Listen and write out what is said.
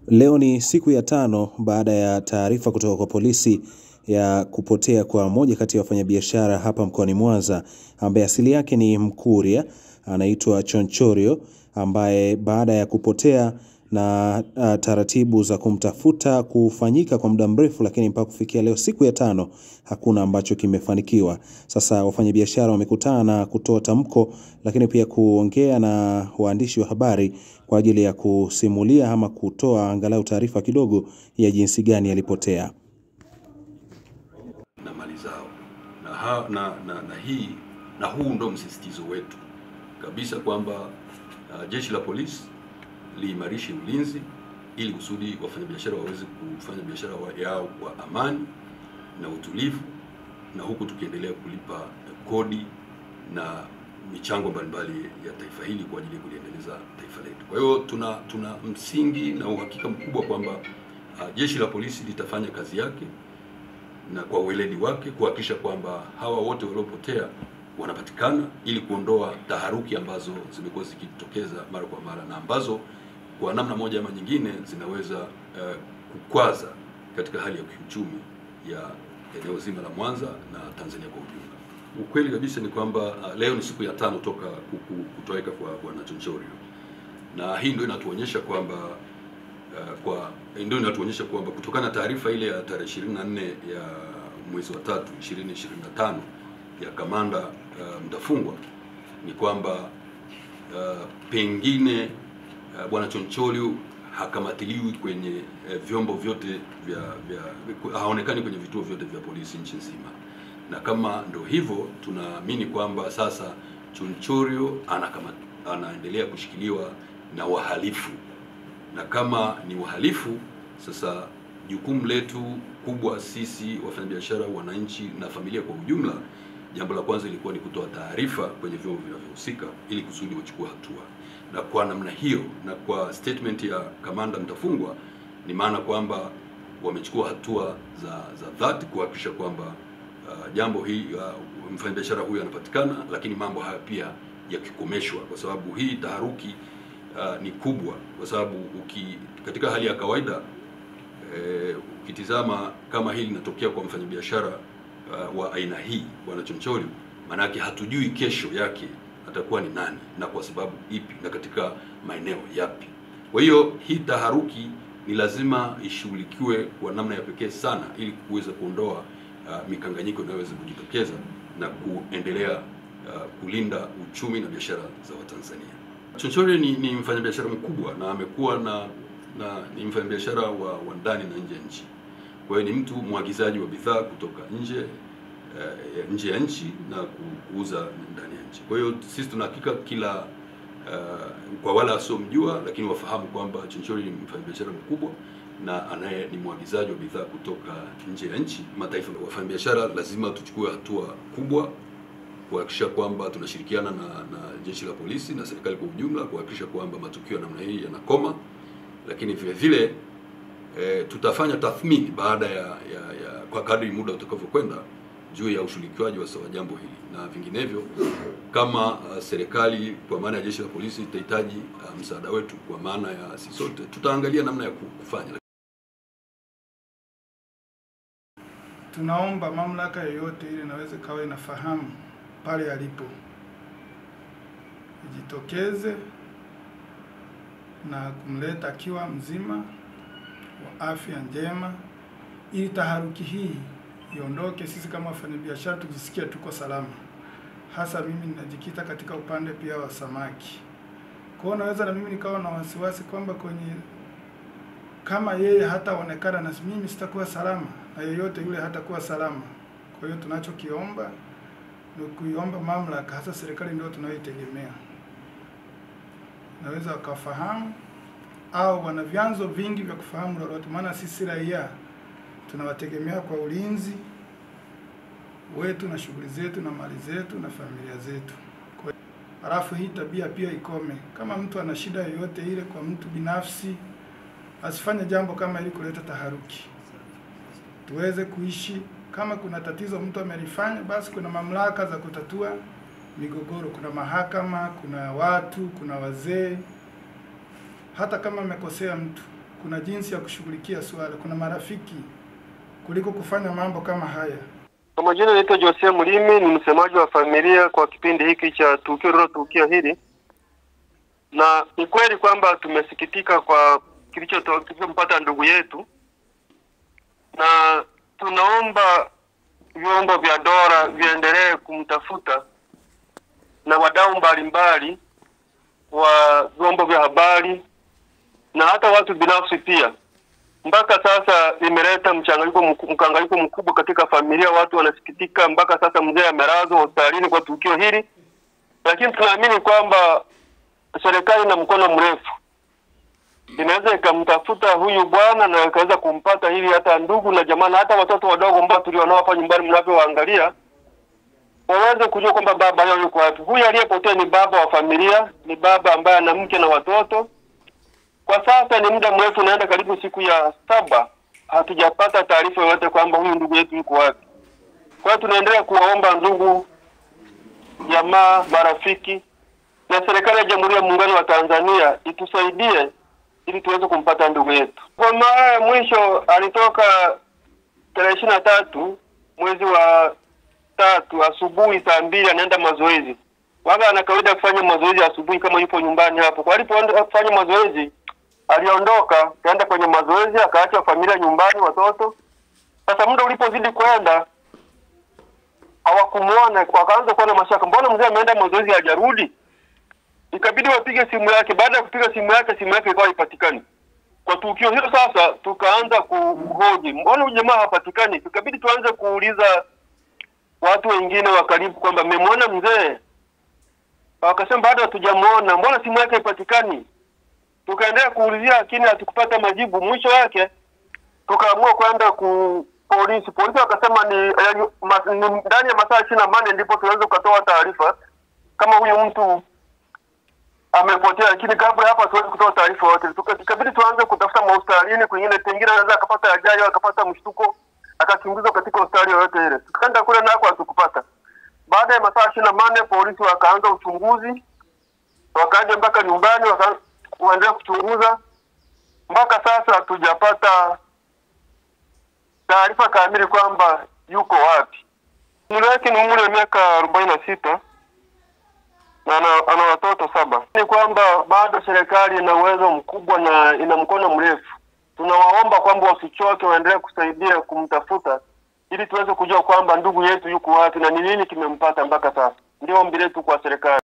Leo ni siku ya 5 baada ya taarifa kutoka kwa polisi ya kupotea kwa moja kati ya wafanyabiashara hapa mkoani Mwanza ambaye asili yake ni Mkuria, anaitwa Chonchorio, ambaye baada ya kupotea na taratibu za kumtafuta kufanyika kwa muda mrefu, lakini mpaka kufikia leo siku ya 5 hakuna ambacho kimefanikiwa. Sasa wafanyabiashara wamekutana na kutoa tamko, lakini pia kuongea na waandishi wa habari kwa ajili ya kusimulia ama kutoa angalau taarifa kidogo ya jinsi gani alipotea na mali zao. Na huu ndo msisitizo wetu kabisa kwamba jeshi la polisi liimarishe ulinzi ili kusudi wafanyabiashara waweze kufanya biashara yao kwa amani na utulivu, na huku tukiendelea kulipa kodi na michango mbalimbali ya taifa hili kwa ajili ya kuliendeleza taifa letu. Kwa hiyo tuna msingi na uhakika mkubwa kwamba jeshi la polisi litafanya kazi yake na kwa weledi wake kuhakikisha kwamba hawa wote waliopotea wanapatikana, ili kuondoa taharuki ambazo zimekuwa zikitokeza mara kwa mara na ambazo kwa namna moja ama nyingine zinaweza kukwaza katika hali ya kiuchumi ya eneo zima la Mwanza na Tanzania kwa ujumla. Ukweli kabisa ni kwamba leo ni siku ya 5 toka kutoweka kwa Bwana Chonchorio, na hii ndio inatuonyesha kwamba kutokana na taarifa ile ya tarehe 24 ya mwezi wa 3 2025 ya kamanda Mtafungwa ni kwamba pengine Bwana Chonchorio hakamatiliwi kwenye vyombo vyote haonekani kwenye vituo vyote vya polisi nchi nzima. Na kama ndo hivyo, tunaamini kwamba sasa Chonchorio anaendelea kushikiliwa na wahalifu, na kama ni wahalifu, sasa jukumu letu kubwa sisi wafanyabiashara, wananchi na familia kwa ujumla, jambo la kwanza ilikuwa ni kutoa taarifa kwenye vyombo vinavyohusika ili kusudi wachukue hatua. Na kwa namna hiyo na kwa statement ya kamanda Mtafungwa, ni maana kwamba wamechukua hatua za dhati kuhakikisha kwamba jambo hii mfanyabiashara huyu anapatikana, lakini mambo haya pia yakikomeshwa, kwa sababu hii taharuki ni kubwa. Kwa sababu katika hali ya kawaida ukitizama kama hili linatokea kwa mfanyabiashara wa aina hii Bwana Chonchorio, maana yake hatujui kesho yake atakuwa ni nani na kwa sababu ipi na katika maeneo yapi. Kwa hiyo hii taharuki ni lazima ishughulikiwe kwa namna ya pekee sana, ili kuweza kuondoa mikanganyiko inayoweza kujitokeza na kuendelea kulinda uchumi na biashara za Watanzania. Chonchorio ni mfanyabiashara mkubwa na amekuwa ni mfanyabiashara wa ndani na nje ya nchi. Kwa hiyo ni mtu mwagizaji wa bidhaa kutoka nje ya nchi na kuuza ndani ya nchi. Kwa hiyo sisi tunahakika kwa wala wasiomjua, lakini wafahamu kwamba Chonchorio ni mfanyabiashara mkubwa na ni mwagizaji wa bidhaa kutoka nje ya nchi, mataifa. Wafanyabiashara lazima tuchukue hatua kubwa kuhakikisha kwamba tunashirikiana na jeshi la polisi na serikali kwa ujumla kuhakikisha kwamba matukio ya namna hii yanakoma, lakini vile vile tutafanya tathmini baada kwa kadri muda utakavyokwenda juu ya ushirikiaji wa jambo hili, na vinginevyo kama serikali kwa maana ya jeshi la polisi itahitaji msaada wetu kwa maana ya sisi sote, tutaangalia namna ya kufanya. Tunaomba mamlaka yoyote ile inaweza kawa inafahamu pale alipo, ijitokeze na kumleta akiwa mzima wa afya njema, ili taharuki hii iondoke. Sisi kama wafanyabiashara tujisikie tuko salama. Hasa mimi ninajikita katika upande pia wa samaki. Kwa hiyo naweza na mimi nikawa na wasiwasi kwamba kama yeye hataonekana na mimi sitakuwa salama, na yeyote yule hatakuwa salama. Kwa hiyo tunachokiomba ni kuiomba mamlaka, hasa serikali ndio tunayoitegemea, naweza wakafahamu au wana vyanzo vingi vya kufahamu lolote, maana sisi raia tunawategemea kwa ulinzi wetu na shughuli zetu na mali zetu na familia zetu. Halafu hii tabia pia ikome. Kama mtu ana shida yoyote ile kwa mtu binafsi, asifanye jambo kama ili kuleta taharuki. Tuweze kuishi. Kama kuna tatizo mtu amelifanya, basi kuna mamlaka za kutatua migogoro, kuna mahakama, kuna watu, kuna wazee. Hata kama amekosea mtu, kuna jinsi ya kushughulikia swala, kuna marafiki kuliko kufanya mambo kama haya. Kwa majina naitwa Jose Mulimi, ni msemaji wa familia kwa kipindi hiki cha tukio hili. Na ni kweli kwamba tumesikitika kwa kilichompata ndugu yetu, na tunaomba vyombo vya dola viendelee kumtafuta na wadau mbalimbali wa vyombo vya habari na hata watu binafsi pia. Mpaka sasa imeleta mkanganyiko mkubwa katika familia. Watu wanasikitika, mpaka sasa mzee amelazwa hospitalini kwa tukio hili, lakini tunaamini kwamba serikali na mkono mrefu inaweza ikamtafuta huyu bwana na ikaweza kumpata, hivi hata ndugu na jamaa na hata watoto wadogo ambao tulionao hapa nyumbani mnavyoangalia waweze kujua kwamba baba yao yuko wapi. Huyu aliyepotea ni baba wa familia, ni baba ambaye ana mke na watoto. Kwa sasa ni muda mrefu, naenda karibu siku ya 7, hatujapata taarifa yoyote kwamba huyu ndugu yetu yuko wapi. Kwa hiyo tunaendelea kuwaomba ndugu, jamaa, marafiki na serikali ya Jamhuri ya Muungano wa Tanzania itusaidie ili tuweze kumpata ndugu yetu. Kwa mara mwisho alitoka tarehe 23 mwezi wa 3 asubuhi saa 2 anaenda mazoezi. Waga ana kawaida kufanya mazoezi asubuhi kama yupo nyumbani hapo. Kwa alipoenda kufanya mazoezi, aliondoka kaenda kwenye mazoezi, akaacha familia nyumbani, watoto. Sasa muda ulipozidi kwenda hawakumuona, wakaanza kuona mashaka, mbona mzee ameenda mazoezi hajarudi? Ikabidi wapige simu yake. Baada ya kupiga simu yake ikawa haipatikani. Kwa tukio hilo sasa tukaanza kuhoji, mbona jamaa hapatikani? Ikabidi tuanze kuuliza watu wengine wa karibu kwamba mmemwona mzee? Wakasema bado hatujamuona. Mbona simu yake haipatikani? Tukaendelea kuulizia lakini hatukupata majibu. Mwisho wake tukaamua kwenda ku polisi. Polisi wakasema ni ndani ya masaa 24 ndipo tunaweza kutoa taarifa kama huyu mtu amepotea, lakini kabla hapa tuweze kutoa taarifa yote. Tukabidi tuanze kutafuta hospitalini kwingine, pengine anaweza akapata ajali au akapata mshtuko akachunguzwa katika hospitali yote ile. Tukaenda kule nako hatukupata. Baada ya masaa 24 polisi wakaanza uchunguzi, wakaja mpaka nyumbani, wakaendelea kuchunguza. Mpaka sasa hatujapata taarifa kamili kwamba yuko wapi. Umri wake ni umri wa miaka 46 na ana watoto 7. Ni kwamba bado serikali ina uwezo mkubwa na ina mkono mrefu. Tunawaomba kwamba wasichoke, waendelee kusaidia kumtafuta ili tuweze kujua kwamba ndugu yetu yuko wapi na ni nini kimempata mpaka sasa. Ndio ombi letu kwa serikali.